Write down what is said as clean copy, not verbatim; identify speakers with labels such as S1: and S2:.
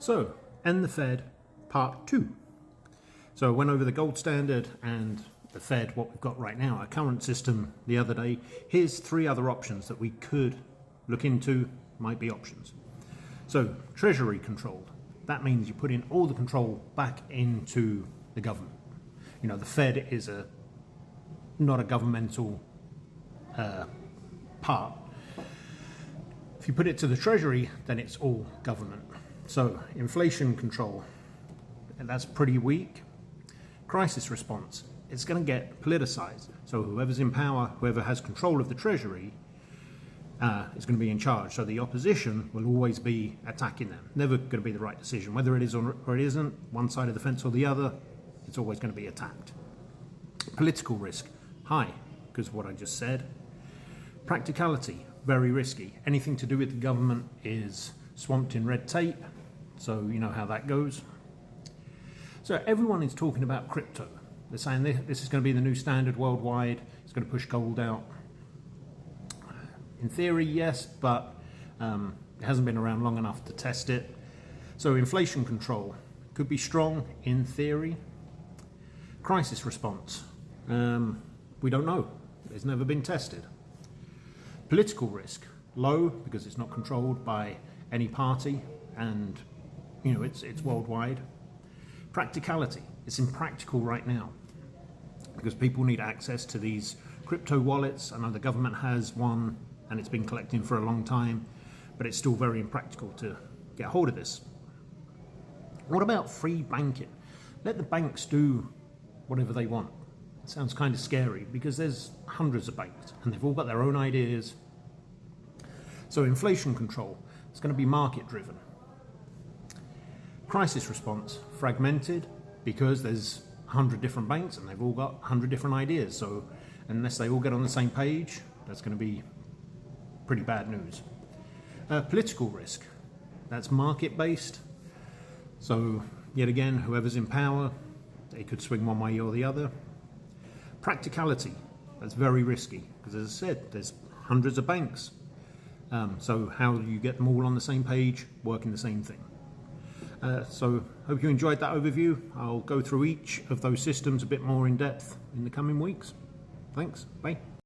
S1: So, End the Fed, Part 2. So I went over the gold standard and the Fed, what we've got right now, our current system the other day. Here's 3 other options that we could look into, might be options. So, Treasury controlled. That means you put in all the control back into the government. You know, the Fed is not a governmental part. If you put it to the Treasury, then it's all government. So, inflation control, and that's pretty weak. Crisis response, it's going to get politicized. So whoever's in power, whoever has control of the Treasury, is going to be in charge. So the opposition will always be attacking them. Never going to be the right decision. Whether it is or it isn't, one side of the fence or the other, it's always going to be attacked. Political risk, high, because of what I just said. Practicality, very risky. Anything to do with the government is swamped in red tape, so you know how that goes. So everyone is talking about crypto. They're saying this is going to be the new standard worldwide. It's going to push gold out. In theory, yes, but it hasn't been around long enough to test it. So inflation control could be strong in theory. Crisis response, we don't know. It's never been tested. Political risk, low, because it's not controlled by any party, and you know it's worldwide. Practicality, it's impractical right now because people need access to these crypto wallets. I know the government has one and it's been collecting for a long time, but it's still very impractical to get hold of this. What about free banking? Let the banks do whatever they want. It sounds kind of scary because there's hundreds of banks and they've all got their own ideas. So inflation control, it's going to be market driven. Crisis response, fragmented, because there's 100 different banks and they've all got 100 different ideas. So unless they all get on the same page, that's going to be pretty bad news. Political risk, that's market based. So yet again, whoever's in power, they could swing one way or the other. Practicality, that's very risky because as I said, there's hundreds of banks. So how do you get them all on the same page, working the same thing? So hope you enjoyed that overview. I'll go through each of those systems a bit more in depth in the coming weeks. Thanks. Bye.